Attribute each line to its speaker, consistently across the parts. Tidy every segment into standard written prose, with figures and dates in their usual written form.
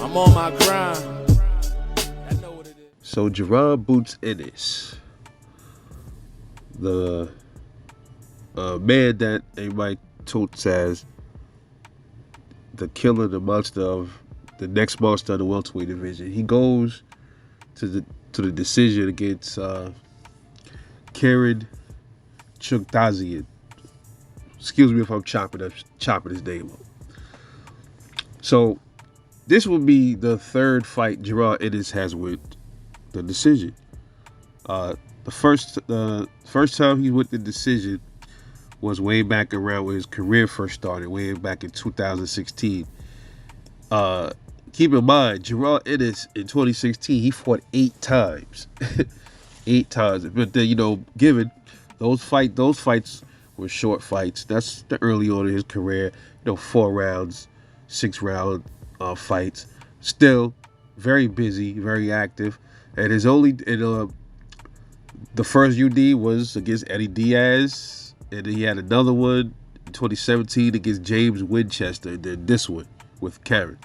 Speaker 1: I'm on my grind. I know what it is.
Speaker 2: So Jaron Ennis, the man that everybody totes as the killer, the monster of the next monster of the welterweight division, he goes to the decision against Jaron Chukhadzhian. Excuse me if I'm chopping his name up. So this will be the third fight Jaron Ennis has with the decision. The first time he went the decision was way back around when his career first started, way back in 2016. Keep in mind, Jaron Ennis in 2016, he fought 8 times. 8 times. But then, given those fights were short fights. That's the early on in his career. 4 rounds, 6 round fights. Still very busy, very active. And the first UD was against Eddie Diaz, and then he had another one in 2017 against James Winchester, and then this one with Karen.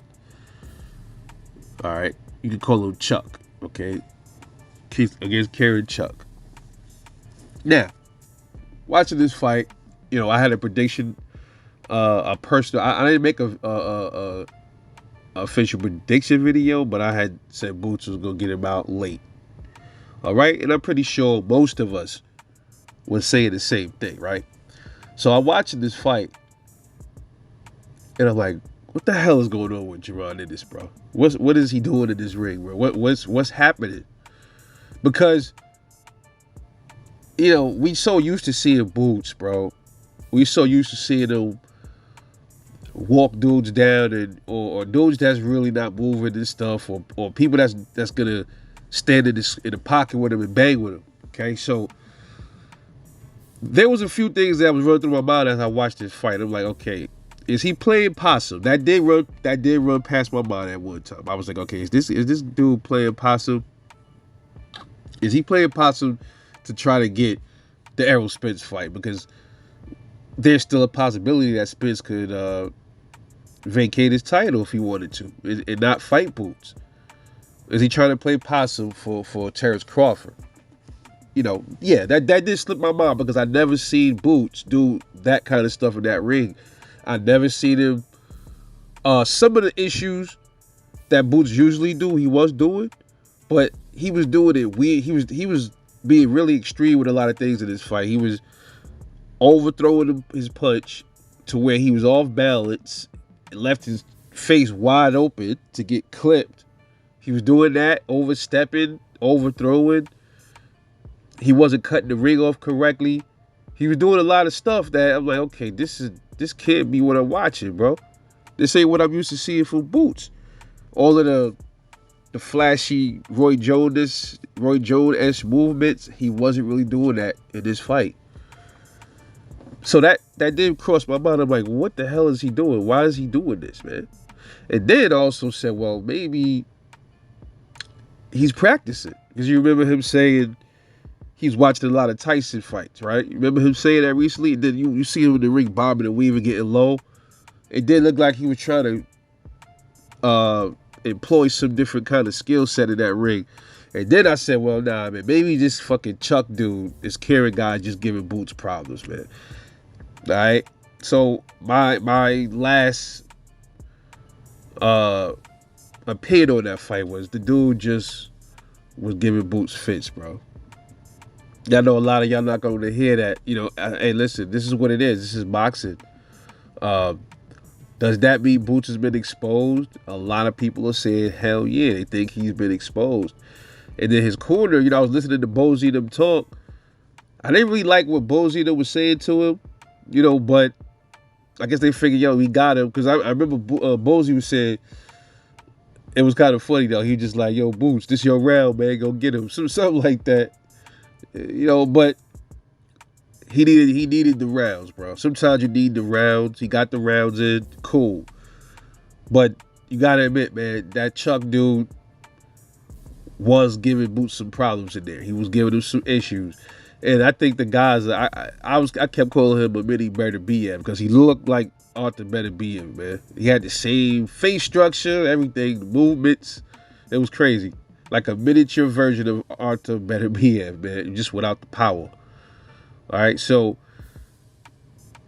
Speaker 2: All right, you can call him Chuck, okay? Against Karen Chuck. Now, watching this fight, I had a prediction, a personal. I didn't make a official prediction video, but I had said Boots was gonna get him out late. All right, and I'm pretty sure most of us were saying the same thing, right? So I'm watching this fight, and I'm like, what the hell is going on with Jaron Ennis, bro? What is he doing in this ring, bro? What's happening? Because we so used to seeing Boots, bro. We so used to seeing him walk dudes down, or dudes that's really not moving and stuff, or people that's gonna stand in the pocket with him and bang with him. Okay, so there was a few things that was running through my mind as I watched this fight. I'm like, okay, is he playing possum? That did run past my mind at one time. I was like, okay, is this dude playing possum? Is he playing possum to try to get the Errol Spence fight? Because there's still a possibility that Spence could vacate his title if he wanted to and not fight Boots. Is he trying to play possum for Terrence Crawford? Yeah, that did slip my mind because I never seen Boots do that kind of stuff in that ring. I never seen him. Some of the issues that Boots usually do, he was doing, but he was doing it weird. He was being really extreme with a lot of things in this fight. He was overthrowing his punch to where he was off balance and left his face wide open to get clipped. He was doing that, overstepping, overthrowing. He wasn't cutting the ring off correctly. He was doing a lot of stuff that I'm like, okay, this can't be what I'm watching, bro. This ain't what I'm used to seeing from Boots. All of the flashy Roy Jones-esque movements, he wasn't really doing that in this fight. So that did cross my mind. I'm like, what the hell is he doing? Why is he doing this, man? And then also said, well, maybe he's practicing. Because you remember him saying he's watching a lot of Tyson fights, right? You remember him saying that recently? And then you see him in the ring bobbing and weaving, getting low. It did look like he was trying to employ some different kind of skill set in that ring. And then I said, well, nah, man, maybe this fucking Chuck dude, this Karen guy, just giving Boots problems, man. All right? So my last opinion on that fight was the dude just was giving Boots fits, bro. I know a lot of y'all not going to hear that. Hey, listen, this is what it is. This is boxing. Does that mean Boots has been exposed? A lot of people are saying, hell yeah, they think he's been exposed. And then his corner, I was listening to Bozy them talk. I didn't really like what Bozy them was saying to him, but I guess they figured, we got him. Because I remember Bozy was saying, it was kind of funny, though. He was just like, yo, Boots, this your round, man. Go get him. Something like that. But he needed the rounds, bro. Sometimes you need the rounds. He got the rounds in. Cool. But you got to admit, man, that Chuck dude was giving Boots some problems in there. He was giving him some issues. And I think the guys, I kept calling him a mini Murder BM because he looked like Arthur Beterbiev, man. He had the same face structure, everything, the movements. It was crazy. Like a miniature version of Arthur Beterbiev, man, just without the power. All right, so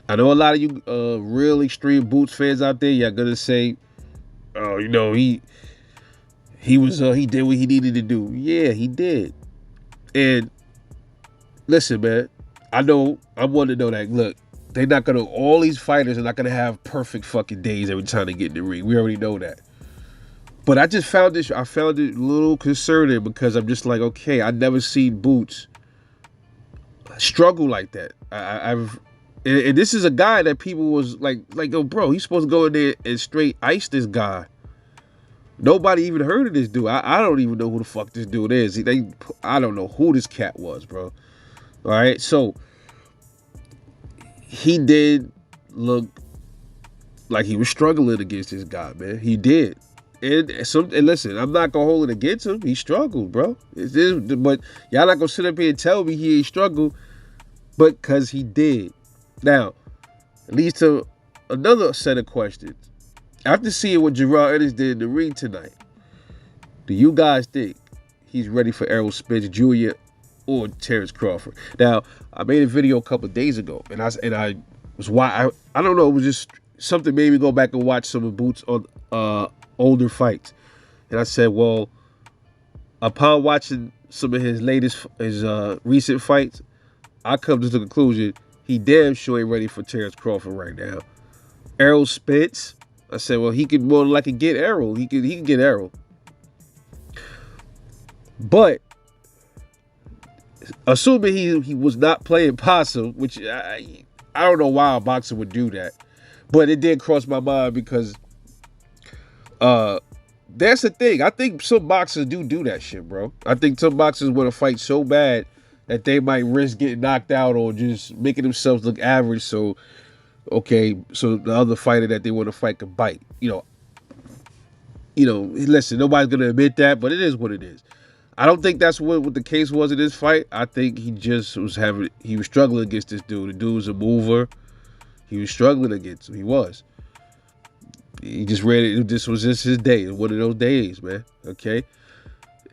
Speaker 2: I know a lot of you real extreme Boots fans out there. Y'all gonna say, "Oh, you know, he he did what he needed to do." Yeah, he did. And listen, man, I want to know that. Look, they're not gonna. All these fighters are not gonna have perfect fucking days every time they get in the ring. We already know that. But I just found this. I found it a little concerning because I'm just like, okay, I never seen Boots struggle like that. And this is a guy that people was like, oh, bro, he's supposed to go in there and straight ice this guy. Nobody even heard of this dude. I don't even know who the fuck this dude is. I don't know who this cat was, bro. All right, so he did look like he was struggling against this guy, man. He did. And listen, I'm not gonna hold it against him. He struggled, bro. But y'all not gonna sit up here and tell me he ain't struggled, but cause he did. Now, it leads to another set of questions. After seeing what Jaron Ennis did in the ring tonight, do you guys think he's ready for Errol Spence Jr. or Terrence Crawford? Now, I made a video a couple of days ago, and I was why I don't know. It was just something made me go back and watch some of Boots on older fights, and I said, well, upon watching some of his recent fights, I come to the conclusion he damn sure ain't ready for Terrence Crawford right now. Errol Spence, I said, well, he could more than likely get Errol. He can get Errol. But assuming he was not playing possum, which I don't know why a boxer would do that, but it did cross my mind because that's the thing. I think some boxers do that shit, bro. I think some boxers want to fight so bad that they might risk getting knocked out or just making themselves look average. So the other fighter that they want to fight can bite. Listen, nobody's gonna admit that, but it is what it is. I don't think that's what the case was in this fight. I think he just was struggling against this dude. The dude was a mover. He was struggling against him. He was. He just read it. This was just his day. One of those days, man. Okay.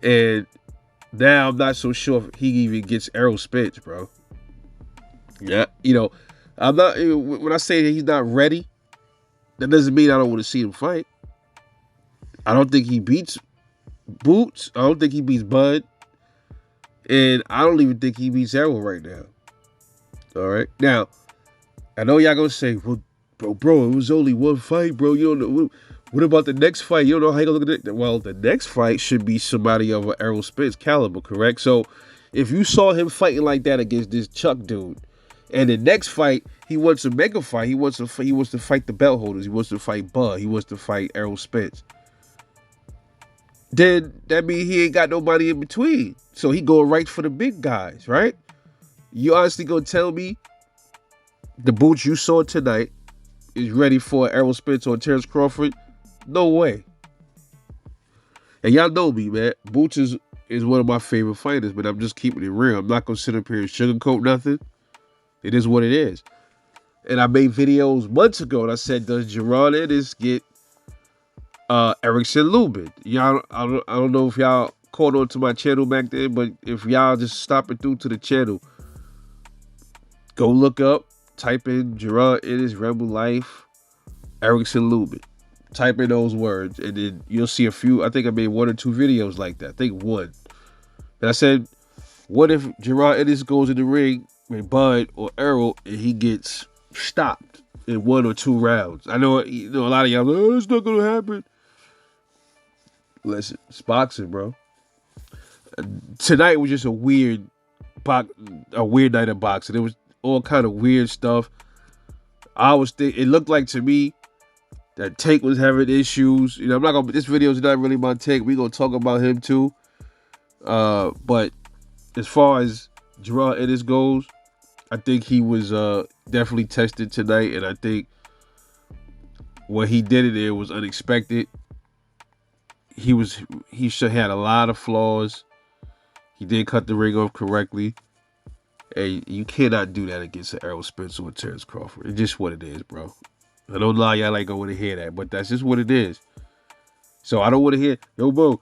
Speaker 2: And now I'm not so sure if he even gets Errol Spence, bro. Yeah. I'm not. When I say he's not ready, that doesn't mean I don't want to see him fight. I don't think he beats Boots. I don't think he beats Bud. And I don't even think he beats Errol right now. All right. Now, I know y'all gonna say, well, bro, it was only one fight, bro. You don't know. What about the next fight? You don't know how you gonna look at it. Well, the next fight should be somebody of an Errol Spence caliber, correct? So if you saw him fighting like that against this Chuck dude, and the next fight, he wants to make a fight. He wants to fight the belt holders. He wants to fight Bud. He wants to fight Errol Spence. Then that means he ain't got nobody in between. So he going right for the big guys, right? You honestly gonna tell me the Boots you saw tonight is ready for Errol Spence or Terrence Crawford? No way. And y'all know me, man. Boots is one of my favorite fighters, but I'm just keeping it real. I'm not gonna sit up here and sugarcoat nothing. It is what it is. And I made videos months ago and I said, does Jaron Ennis get Erickson Lubin? Y'all, I don't know if y'all caught on to my channel back then, but if y'all just stopping through to the channel, go look up, type in Jaron Ennis Rebel Life, Erickson Lubin. Type in those words, and then you'll see a few. I think I made 1 or 2 videos like that. I think 1. And I said, what if Jaron Ennis goes in the ring with Bud or Errol and he gets stopped in 1 or 2 rounds? I know, a lot of y'all, oh, that's not gonna happen. Listen, it's boxing, bro. Tonight was just a weird night of boxing. There was all kind of weird stuff. It looked like to me that Tank was having issues. This video is not really my take. We're gonna talk about him too. But as far as Jaron Ennis goes, I think he was definitely tested tonight, and I think what he did in there was unexpected. He had a lot of flaws. He did cut the ring off correctly. And you cannot do that against an Errol Spence or Terrence Crawford. It's just what it is, bro. I don't lie, y'all like I want to hear that, but that's just what it is. So I don't want to hear, yo, bro,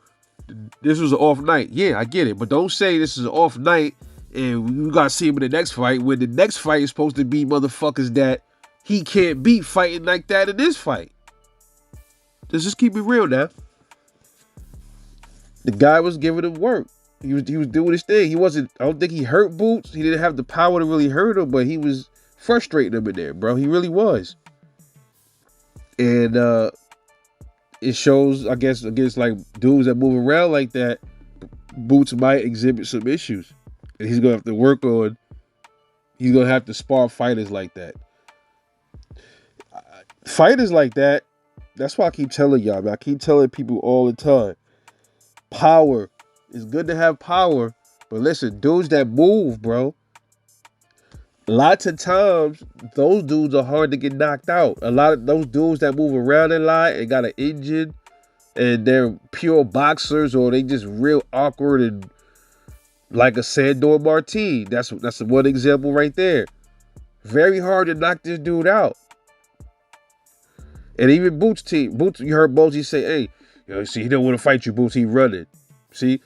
Speaker 2: this was an off night. Yeah, I get it, but don't say this is an off night and you gotta see him in the next fight when the next fight is supposed to be motherfuckers that he can't beat fighting like that in this fight. Let's just keep it real now. The guy was giving him work. He was doing his thing. I don't think he hurt Boots. He didn't have the power to really hurt him, but he was frustrating him in there, bro. He really was. And it shows, I guess, against like dudes that move around like that, Boots might exhibit some issues. And he's gonna have to work on, he's gonna have to spar fighters like that. Fighters like that, that's why I keep telling y'all, man. I keep telling people all the time. Power. It's good to have power. But listen, dudes that move, bro. Lots of times, those dudes are hard to get knocked out. A lot of those dudes that move around a lot and got an engine and they're pure boxers or they just real awkward and like a Sandor Martin. That's one example right there. Very hard to knock this dude out. And even Boots team. Boots, you heard Bozy say, hey, see, he don't want to fight you, Boots. He running. See?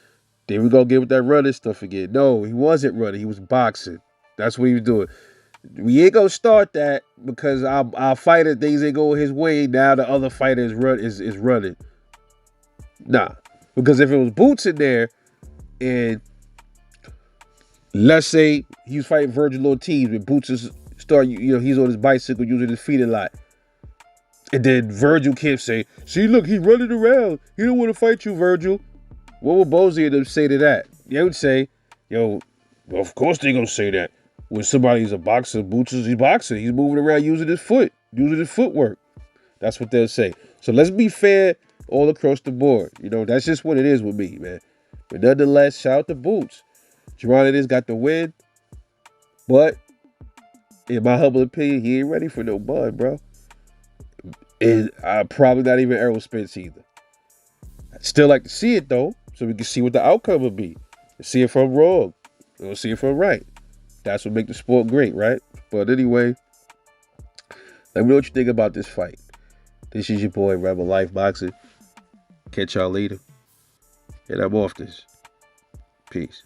Speaker 2: Then we gonna get with that running stuff again. No, he wasn't running. He was boxing. That's what he was doing. We ain't gonna start that because our fighter things ain't going his way. Now the other fighter is running. Nah. Because if it was Boots in there and let's say he was fighting Virgil Ortiz when Boots is he's on his bicycle using his feet a lot. And then Virgil can't say, see, look, he's running around. He don't want to fight you, Virgil. What would Bozy and them say to that? They would say, well, of course they gonna say that. When somebody's a boxer, Boots is boxing. He's moving around using his footwork. That's what they'll say. So let's be fair all across the board. That's just what it is with me, man. But nonetheless, shout out to Boots. Jaron Ennis got the win. But in my humble opinion, he ain't ready for no bud, bro. And probably not even Errol Spence either. I'd still like to see it though, so we can see what the outcome will be. See if I'm wrong. Or see if I'm right. That's what makes the sport great, right? But anyway, let me know what you think about this fight. This is your boy, Rebel Life Boxing. Catch y'all later. And I'm off this. Peace.